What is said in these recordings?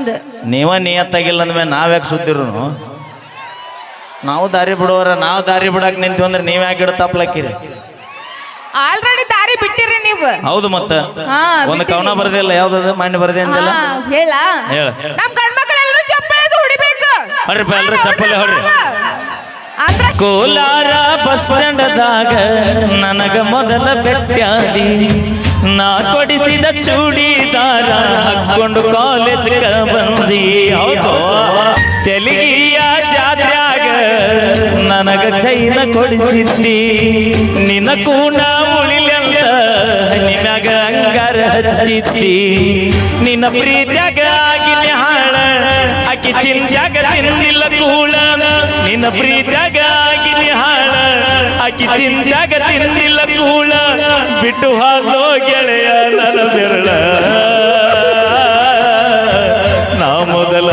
ನಿಮ್ದು. ನೀವ ನಿಯತ್ತಾಗಿಲ್ಲ ಅಂದ್ಮೇಲೆ ನಾವ್ಯಾಕೆ ಸುದ್ದಿರು ನಾವು ದಾರಿ ಬಿಡುವರ ನಾವು ದಾರಿ ಬಿಡಾಕ್ ನಿಂತೀವಿ ಅಂದ್ರೆ ನೀವ್ ಯಾಕೆ ಗಿಡ ತಪ್ಲಕ್ಕಿರಿ ಆಲ್ರೆಡಿ ದಾರಿ ಬಿಟ್ಟಿರಿ ನೀವು. ಹೌದು ಮತ್ತ ಹಾ, ಒಂದು ಕವನ ಬರ್ದಿಲ್ಲ ಯಾವ್ದದ ಮಣ್ಣು ಬರ್ದೆ ಅಂತೆಲ್ಲ ಹೇಳ ಹೇಳ ನಮ್ ಗಂಡ್ಮಕ್ಳೆಲ್ಲರೂ ಚಪ್ಪಲಿ ಹೊಡಿಬೇಕು. ಹೊಡ್ರಿಪ್ಪ ಎಲ್ರು ಚಪ್ಪಲಿ ಹೊಡ್ರಿ. ಅಂದ್ರೆ ಕೋಲಾರ ಬಸ್ ಸ್ಟ್ಯಾಂಡದಾಗ ನನಗ ಮೊದಲ ಬೆಟ್ಟಾದಿ ನಾ ಕೊಡಿಸಿದ ಚೂಡಿದಾರ ಹಾಕೊಂಡು ಕಾಲೇಜ್ ಬಂದಿ. ಹೌದು ತೆಲುಗಿಯ ಜಾತ್ರ್ಯಾಗ ನನಗ ಕೈನ ಕೊಡಿಸಿದ್ದಿ ನಿನ್ನ ಕೂಣ ಉಳಿಲಂತ ನಿನಗ ಅಂಗಾರ ಹಚ್ಚಿದ್ದಿ ನಿನ್ನ ಪ್ರೀತ್ಯಾಗ ಆಗಿನ ಹಾಳ ಆಕಿ ಚಿಂಚಾಗ ತಿಂದಿಲ್ಲ ಕೂಳ ನಿನ್ನ ಪ್ರೀತ್ಯಾಗ ಆಗಿನ ಹಾಳ ಆಕಿ ಚಿಂಚಾಗ ತಿಂದಿಲ್ಲ ಕೂಳ ಬಿಟ್ಟು ಹಾದೋ ಗೆಳೆಯ ನನ್ನ ಬೆರಳ ನಾ ಮೊದಲ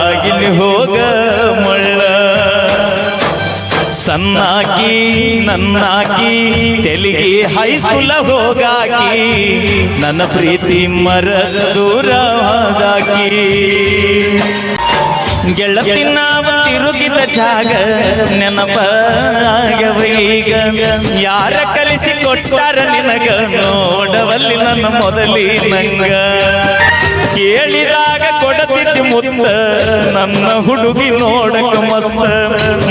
ಆಗಿನ ಹೋಗ ಮಳ್ಳ ಸಣ್ಣಾಕಿ ನನ್ನಾಕಿ ತೆಲಿಗೆ ಹೈಸ್ಕೂಲ ಹೋಗಾಕಿ ನನ್ನ ಪ್ರೀತಿ ಮರ ದೂರವಾದಾಕಿ ಗೆಳತಿ ನಾವ ತಿರುಗಿದ ಜಾಗ ನೆನಪಾಗವ ಈಗ ಯಾರ ಕಲಿಸಿ ಕೊಟ್ಟಾರ ನಿನಗ ನೋಡವಲ್ಲಿ ನನ್ನ ಮೊದಲಿ ನಂಗ ಕೇಳಿದಾಗ ಕೊಡತಿದ್ದಿ ಮುತ್ತ ನನ್ನ ಹುಡುಗಿ ನೋಡಕ ಮಸ್ತ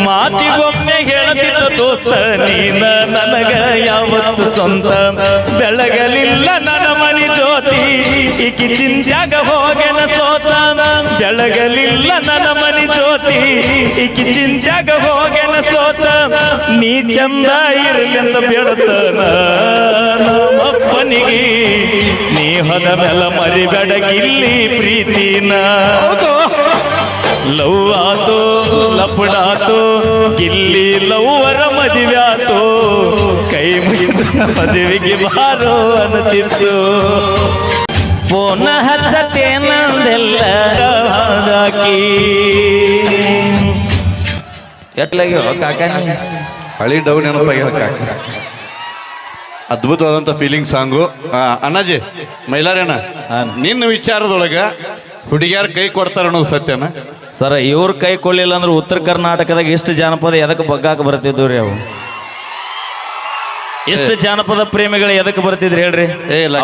ಮಾತಿಗೊಮ್ಮೆ ಹೇಳತಿದ್ದ ದೋಸ್ತ ನೀನ ನನಗ ಯಾವತ್ತು ಸ್ವಂತ ಬೆಳಗಲಿಲ್ಲ ನನ್ನ ಮನಿ ಜ್ಯೋತಿ ಈಕಿ ಚಿಂತ್ಯಾಗ ಹೋಗೆನ ಸೋತ ಬೆಳಗಲಿಲ್ಲ ನನ್ನ ಮನಿ ಜ್ಯೋತಿ ಈಕಿ ಚಿಂತ್ಯಾಗ ಹೋಗೆನ ಸೋತ ನೀ ಚಂದ ಇರಲೆಂದ ಬೇಡತನ ನಮ್ಮಪ್ಪನಿಗೆ ನೀ ಹೊದ ಮೇಲ ಮರಿಬೇಡ ಗಿಲ್ಲಿ ಪ್ರೀತಿನ ಲವ್ ಆತೋ ಲಪಡಾತೋ ಗಿಲ್ಲಿ ಲವ್ವರ ಮದುವ್ಯಾತೋ ಕೈ ಮುಗಿದ ಮದುವೆಗೆ ಬಾರೋ ಅನ್ನತಿತ್ತು ಫೋನ ಹಚ್ಚತೇನಂದೆಲ್ಲ ಹಾಕಿ ಎಟ್ಲಾಗ್ಯೋ ಕಾಕಾನಿ ಹಳಿ ಡೌನ್ ನೆನಪಾಗ್ಯದ ಕಾಕ. ಅದ್ಭುತವಾದಂಥ ಫೀಲಿಂಗ್ ಸಾಂಗು. ಅಣ್ಣಾಜಿ ಮೈಲಾರಣ್ಣ, ನಿನ್ನ ವಿಚಾರದೊಳಗ ಹುಡುಗಿಯಾರ ಕೈ ಕೊಡ್ತಾರ ಅನ್ನೋದು ಸತ್ಯನ? ಸರ ಇವ್ರ ಕೈ ಕೊಳ್ಳಿಲ್ಲ ಅಂದ್ರೆ ಉತ್ತರ ಕರ್ನಾಟಕದಾಗ ಎಷ್ಟು ಜಾನಪದ ಎದಕ್ಕೆ ಬಗ್ಗಾಕ ಬರ್ತಿದ್ವು ರೀ ಅವು? ಎಷ್ಟು ಜಾನಪದ ಪ್ರೇಮಿಗಳು ಎದಕ್ಕೆ ಬರ್ತಿದ್ರಿ ಹೇಳ್ರಿ?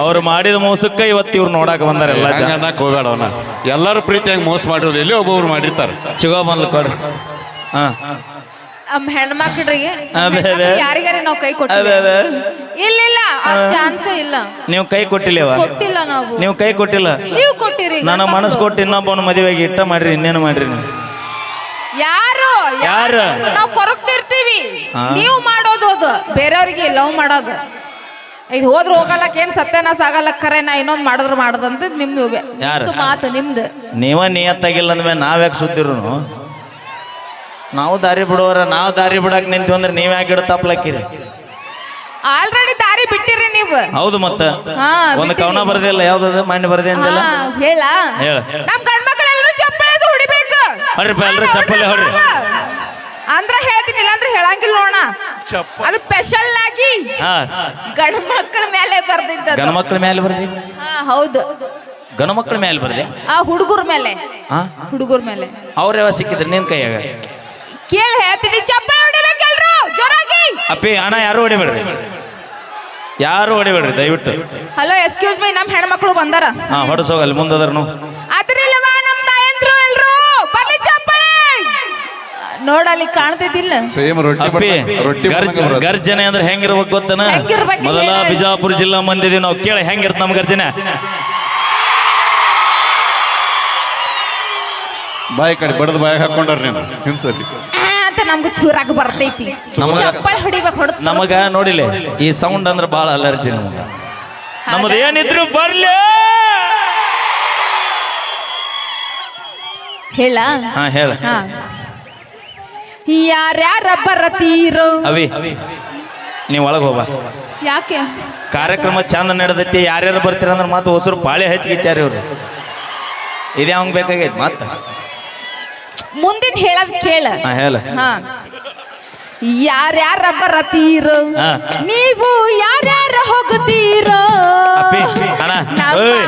ಅವ್ರು ಮಾಡಿದ ಮೋಸಕ್ಕ ಇವತ್ತು ಇವ್ರು ನೋಡಾಕ ಬಂದಾರೆಲ್ಲ. ಹೋಗ್ಬೇಡವನ ಎಲ್ಲರೂ ಪ್ರೀತಿಯಾಗಿ ಮೋಸ ಮಾಡಿದ್ರು, ಎಲ್ಲಿ ಒಬ್ಬೊಬ್ರು ಮಾಡಿರ್ತಾರ. ಚಿಗೋ ಬಂದ್ಲು ಕೊಡ್ರಿ. ಹಾ ಹೆಣ್ಮಕ್ಳಿಗೆ ಯಾರಿಗಾರ ನಾವು ಕೈ ಕೊಟ್ಟ ಇಲ್ಲ ಇಲ್ಲ ಚಾನ್ಸೇ ಇಲ್ಲ. ನೀವು ಕೈ ಕೊಟ್ಟಿಲ್ಲವ? ಕೊಟ್ಟಿಲ್ಲ ನಾವು. ನೀವು ಕೈ ಕೊಟ್ಟಿಲ್ಲ, ನೀವು ಕೊಟ್ಟಿರಿ. ನನ್ನ ಮನಸ್ಸು ಕೊಟ್ಟು ಇನ್ನೊಬ್ಬನ ಮದುವೆಗೆ ಇಟ್ಟ ಮಾಡ್ರಿ, ಇನ್ನೇನು ಮಾಡ್ರಿ ನೀವು? ಯಾರು ಯಾರು ನಾವು ಕೊರಗ್ತಿರ್ತೀವಿ. ನೀವು ಮಾಡೋದು ಅದು ಬೇರೆಯವ್ರಿಗೆ ಲವ್ ಮಾಡೋದು. ಇದು ಹೋದ್ರ ಹೋಗಲ್ಲಕ್ಕ ಏನ್ ಸತ್ಯನಾಶ ಆಗಲ್ಲ, ಖರೆ ನಾ ಇನ್ನೊಂದು ಮಾಡಿದ್ರು ಮಾಡೋದಂತ ನಿಮ್ದು ಮಾತು ನಿಮ್ದು. ನೀವ ನಿಯತ್ತಾಗಿಲ್ಲ ಅಂದ್ಮೇಲೆ ನಾವ್ಯಾಕೆ ಸುದ್ದಿರು ನಾವು ದಾರಿ ಬಿಡುವರ ನಾವು ದಾರಿ ಬಿಡಾಕ್ ನಿಂತೀವಿ ಅಂದ್ರೆ ನೀವ್ ಯಾಕೆ ಗಿಡ ತಪ್ಲಕ್ಕಿರಿ ಆಲ್ರೆಡಿ ದಾರಿ ಬಿಟ್ಟಿರಿ ನೀವು. ಹೌದು ಮತ್ತ ಒಂದು ಕವನ ಬರ್ದಿಲ್ಲ ಯಾವ್ದದ ಮಣ್ಣು ಬರ್ದೆ ಅಂತೆಲ್ಲ ಹೇಳ ಹೇಳ ನಮ್ ಗಂಡ್ಮಕ್ಳೆಲ್ಲರೂ ಚಪ್ಪಲಿ ಹೊಡಿಬೇಕು. ಹೊಡ್ರಿಪ್ಪ ಎಲ್ರು ಚಪ್ಪಲಿ ಹೊಡ್ರಿ. ಅಂದ್ರ ಹೇಳ್ತೀನಿ, ಇಲ್ಲ ಅಂದ್ರೆ ಹೇಳಂಗಿಲ್ಲ ನೋಡ. ಅದು ಸ್ಪೆಷಲ್ ಆಗಿ ಗಂಡ ಮಕ್ಕಳ ಮೇಲೆ ಬರ್ದಿದ್ದ. ಗಂಡ ಮಕ್ಕಳ ಮೇಲೆ ಬರ್ದಿ? ಹೌದು, ಗಂಡ ಮಕ್ಕಳ ಮೇಲೆ ಬರ್ದೆ. ಆ ಹುಡುಗರ ಮೇಲೆ, ಹುಡುಗರ ಮೇಲೆ ಅವ್ರ ಯಾವ ಸಿಕ್ಕಿದ್ರಿ ನಿನ್ ಕೈಯಾಗ? ಕೇಳಿ ಹೇಳ್ತೀನಿ, ಚಪ್ಪಲಿ ಹೊಡಿಬೇಕಲ್ರು ಜೋರಾಗಿ. ಅಪ್ಪಿ ಅಣ್ಣ ಯಾರು ಹೊಡಿಬೇಡ್ರಿ, ಯಾರು ಹೊಡಿಬೇಡ್ರಿ ದಯವಿಟ್ಟು. ಹಲೋ ಎಕ್ಸ್ಕ್ಯೂಸ್ ಮೀ, ನಮ್ ಹೆಣ್ಮಕ್ಳು ಬಂದಾರ. ಹೊಡಸೋಗಲ್ಲಿ ಮುಂದದ್ರನು ಅದ್ರಿಲ್ಲವಾ ನಮ್ ತಾಯಂದ್ರು ಎಲ್ರು ಬರ್ಲಿ ಚಪ್ಪಲಿ ನೋಡಲ್ಲಿ ಕಾಣ್ತೈತಿಲ್ಲ. ಅಪ್ಪಿ ಗರ್ಜನೆ ಅಂದ್ರೆ ಹೆಂಗಿರ್ಬೇಕು ಗೊತ್ತನ? ಮೊದಲ ಬಿಜಾಪುರ ಜಿಲ್ಲಾ ಮಂದಿದೀವಿ ನಾವು, ಕೇಳಿ ಹೆಂಗಿರ್ತ ನಮ್ ಗರ್ಜನೆ. ಬಾಯಿ ಕಡೆ ಬಡದ ಬಾಯಿ ಹಾಕೊಂಡ್ರಿ ನೀನು ಹಿಂಸಲಿ ಅಂತ ನಮ್ಗೆ ಚೂರಾಗ ಬರ್ತೈತಿ. ಚಪ್ಪಲಿ ಹೊಡಿಬೇಕು ಹೊಡ ನಮಗ ನೋಡಿಲ್ಲ ಈ ಸೌಂಡ್ ಅಂದ್ರೆ ಬಾಳ ಅಲರ್ಜಿ ನಮಗ. ನಮ್ದು ಏನಿದ್ರು ಬರ್ಲಿ ಹೇಳ. ಹೇಳ. ಯಾರ್ಯಾರ ಬರತೀರೋ ಅವಿ ನೀವ್ ಒಳಗ್ ಹೋಗ. ಯಾಕೆ ಕಾರ್ಯಕ್ರಮ ಚಂದ ನಡೆದೈತಿ, ಯಾರ್ಯಾರು ಬರ್ತೀರ ಅಂದ್ರೆ ಮಾತು ಹೊಸರು ಪಾಳೆ ಹೆಚ್ಚಿಗಿಚ್ಚಾರಿ ಅವ್ರು. ಇದೇ ಅವಂಗ್ ಬೇಕಾಗೈತಿ ಮತ್ತ ಮುಂದಿನ ಹೇಳದ್ ಕೇಳ. ಹೇಳ. ಯಾರ್ಯಾರ ಬರತೀರೋ ಹಾ. ನೀವು ಯಾರ್ಯಾರ ಹೋಗುತ್ತೀರೋ ಅಪ್ಪಿ ಅಣ್ಣ ಏಯ್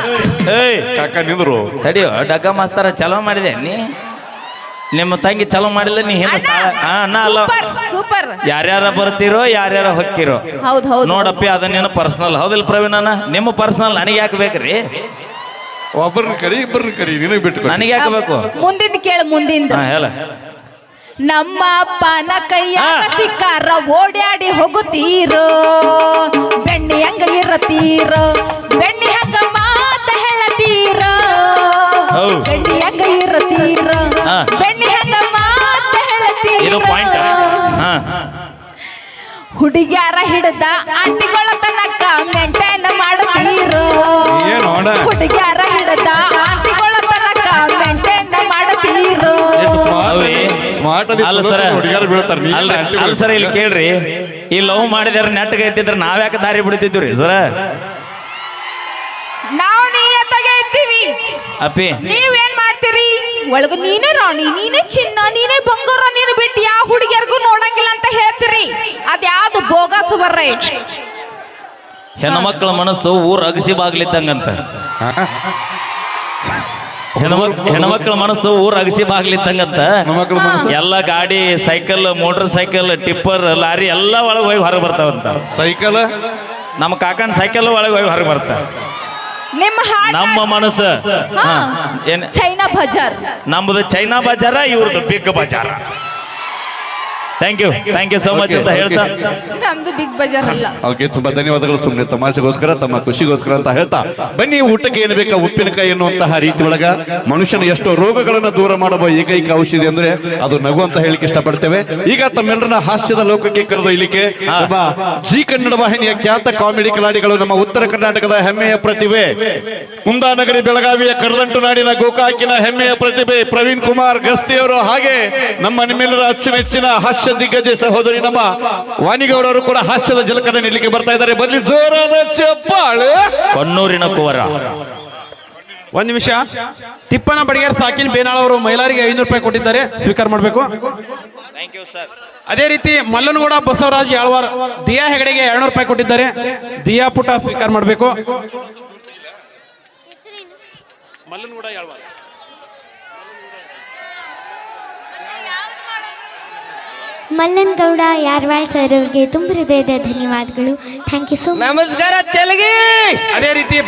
ಏಯ್ ಕಾಕ ನಿಂದ್ರು ತಡಿಯೋ ಡಗ್ಗ ಮಾಸ್ತರ ಚಲೋ ಮಾಡಿದೆ ನೀ ನಿಮ್ಮ ತಂಗಿ ಚಲೋ ಮಾಡಿಲ್ಲ ನೀ ಹಿಂದೆ ಅಣ್ಣ ಅಲ್ಲ ಸೂಪರ್ ಯಾರ್ಯಾರ ಬರ್ತೀರೋ ಯಾರ್ಯಾರ ಹೊಕ್ಕಿರೋ ಹೌದ್ ಹೌದು ನೋಡಪ್ಪಿ ಅದನ್ನೇನು ಪರ್ಸನಲ್ ಹೌದಿಲ್ಲ ಪ್ರವೀಣನ ನಿಮ್ಮ ಪರ್ಸನಲ್ ನನಗೆ ಯಾಕೆ ಬೇಕ್ರಿ ಒಬ್ಬರನ್ನ ಕರಿ ಇಬ್ಬರನ್ನ ಕರಿ ನಿನಗೆ ಬಿಟ್ಟು ನನಗೆ ಯಾಕೆ ಬೇಕು ಮುಂದಿಂದ ಕೇಳ ಮುಂದಿಂದ ಹಾ ಹೇಳ ನಮ್ಮ ಅಪ್ಪನ ಕೈಯಾಗ ಸಿಕ್ಕಾರ ಓಡ್ಯಾಡಿ ಹೋಗುತ್ತೀರೋ ಬೆಣ್ಣಿ ಹಂಗ ಇರತೀರೋ ಬೆಣ್ಣಿ ಹಂಗ ಮಾತ ಹೇಳತೀರೋ ಹೌದು. ಬೆಣ್ಣಿ ಹಂಗ ಇರತೀರೋ ಹಾ. ಬೆಣ್ಣಿ ಹಂಗ ಮಾತ ಇದು ಪಾಯಿಂಟ್ ಹೇಳತೀರೋ ಹಾ ಹುಡುಗ್ಯಾರ ಹಿಡ್ದ ಆಂಟಿಗಳ ತನಕ ಮೆಂಟೇನ್ ಮಾಡುತ್ತೀರೋ ಏನು ಅಣ್ಣ? ಹುಡುಗ್ಯಾರ ಹಿಡ್ದ ಆಂಟಿಗಳ ತನಕ ಮೆಂಟೇನ್ ಮಾಡುತ್ತೀರೋ ಸ್ಮಾರ್ಟ್ ಅಲ್ಲ ಸರ ಹುಡುಗಿಯರು ಬೀಳ್ತಾರ ಅಲ್ಲ ಸರ್ ಇಲ್ಲಿ ಕೇಳ್ರಿ ಈ ಲವ್ ಮಾಡಿದಾರ ನೆಟ್ಗೆ ಎತ್ತಿದ್ರ ನಾವ್ಯಾಕೆ ದಾರಿ ಬಿಡ್ತಿದ್ವಿ ಸರ ನಾವು ನಿಯತ್ತಾಗೆ ಇದ್ದೀವಿ ಅಪ್ಪಿ ನೀವೇನ್ ಮಾಡ್ತೀರಿ ಒಳಗ ನೀನೇ ರಾಣಿ ನೀನೇ ಚಿನ್ನ ನೀನೇ ಬಂಗಾರ ನೀನು ಬಿಟ್ಟು ಯಾವ ಹುಡುಗಿಯರ್ಗೂ ನೋಡಂಗಿಲ್ಲ ಅಂತ ಹೇಳ್ತೀರಿ ಅದ್ಯಾವ್ದು ಬೋಗಸ್ ಬರ್ರೆ ಹೆಣ್ಮಕ್ಳ ಮನಸ್ಸು ಊರ್ ಅಗಸಿ ಬಾಗ್ಲಿದ್ದಂಗಂತ ಹೆಣ್ಮಕ್ಳ ಮನಸ್ಸು ಊರ್ ಅಗಸಿ ಬಾಗ್ಲಿದ್ದಂಗಂತ ಹೆಣ್ಮಕ್ಳ ಮನಸ್ಸು ಎಲ್ಲ ಗಾಡಿ cycle motor cycle tipper lorry ಎಲ್ಲ ಒಳಗೆ ಹೋಗಿ ಹೊರಗೆ ಬರ್ತಾವಂತ ಸೈಕಲ್ ನಮ್ಮ ಕಾಕನ್ ಸೈಕಲ್ ಒಳಗೆ ಹೋಗಿ ಹೊರಗೆ ಬರ್ತಾವ ನಿಮ್ಮ ಹಾಡ್ ನಮ್ಮ ಮನಸ್ಸು ಹಾ, ಏನ್ ಚೈನಾ ಬಜಾರ್ ನಮ್ಮದು ಚೈನಾ ಬಜಾರ ಇವ್ರದ್ದು ಬಿಗ್ ಬಜಾರ ಥ್ಯಾಂಕ್ ಯು ಸೋ ಮಚ್ ಅಂತ ಹೇಳ್ತಾ ನಮ್ದು ಬಿಗ್ ಬಜಾರ್ ಅಲ್ಲ ಓಕೆ ತುಂಬಾ ಧನ್ಯವಾದಗಳು ಸುಮ್ಮನೆ ತಮಾಷೆಗೋಸ್ಕರ ತಮ್ಮ ಖುಷಿಗೋಸ್ಕರ ಅಂತ ಹೇಳ್ತಾ ಬನ್ನಿ ಊಟಕ್ಕೆ ಏನು ಬೇಕಾ ಉಪ್ಪಿನಕಾಯಿ ಎನ್ನುವಂತಹ ರೀತಿ ಒಳಗ ಮನುಷ್ಯನ ಎಷ್ಟೋ ರೋಗಗಳನ್ನು ದೂರ ಮಾಡುವ ಏಕೈಕ ಔಷಧಿ ಅಂದ್ರೆ ಅದು ನಗು ಅಂತ ಹೇಳಿಕ್ಕೆ ಇಷ್ಟಪಡ್ತೇವೆ ಈಗ ತಮ್ಮೆಲ್ಲರನ್ನ ಹಾಸ್ಯದ ಲೋಕಕ್ಕೆ ಕರೆದೊಯ್ಯಲಿಕ್ಕೆ ಒಬ್ಬ ಜಿ ಕನ್ನಡ ವಾಹಿನಿಯ ಖ್ಯಾತ ಕಾಮಿಡಿ ಕಲಾಡಿಗಳು ನಮ್ಮ ಉತ್ತರ ಕರ್ನಾಟಕದ ಹೆಮ್ಮೆಯ ಪ್ರತಿಭೆ ಕುಂದಾನಗರಿ ಬೆಳಗಾವಿಯ ಕರದಂಟು ನಾಡಿನ ಗೋಕಾಕಿನ ಹೆಮ್ಮೆಯ ಪ್ರತಿಭೆ ಪ್ರವೀಣ್ ಕುಮಾರ್ ಗಸ್ತಿಯವರು ಹಾಗೆ ನಮ್ಮ ನಿಮ್ಮೆಲ್ಲರ ಅಚ್ಚುಮೆಚ್ಚಿನ ಹಾಸ್ಯ ದಿಗ್ಗಜ ಸಹೋದರಿ ನಮ್ಮ ವಾಣಿಗೌಡರು ಕೂಡ ಹಾಸ್ಯದ ಜಲಕನ್ನ ನೀಡಲಿಕ್ಕೆ ಬರ್ತಾ ಇದ್ದಾರೆ ಬನ್ನಿ ಜೋರಾದ ಚಪ್ಪಾಳೆ ಕೊಣ್ಣೂರಿನ ಕುವರ ಒಂದ್ ನಿಮಿಷ ತಿಪ್ಪನ ಬಡಿಗೇರ್ ಸಾಕಿನ ಬೇನಾಳ್ ಅವರು ಮೈಲಾರಿಗೆ 500 ರೂಪಾಯಿ ಕೊಟ್ಟಿದ್ದಾರೆ ಸ್ವೀಕಾರ ಮಾಡಬೇಕು ಅದೇ ರೀತಿ ಮಲ್ಲನಗೌಡ ಬಸವರಾಜ್ ಯಾಳ್ವಾರ್ ದಿಯಾ ಹೆಗಡೆಗೆ 200 ರೂಪಾಯಿ ಕೊಟ್ಟಿದ್ದಾರೆ ದಿಯಾ ಪುಟ ಸ್ವೀಕಾರ ಮಾಡಬೇಕು ಮಲ್ಲನಗೌಡ ಯಾಳ್ವಾರ್ ಮಲ್ಲನಗೌಡ ಯಾರ್ವಾಳ್ ಸರ್ ಅವರಿಗೆ ತುಂಬ ಹೃದಯದ ಧನ್ಯವಾದಗಳು ಥ್ಯಾಂಕ್ ಯು ಸೋ ಮಚ್ ಅದೇ ರೀತಿ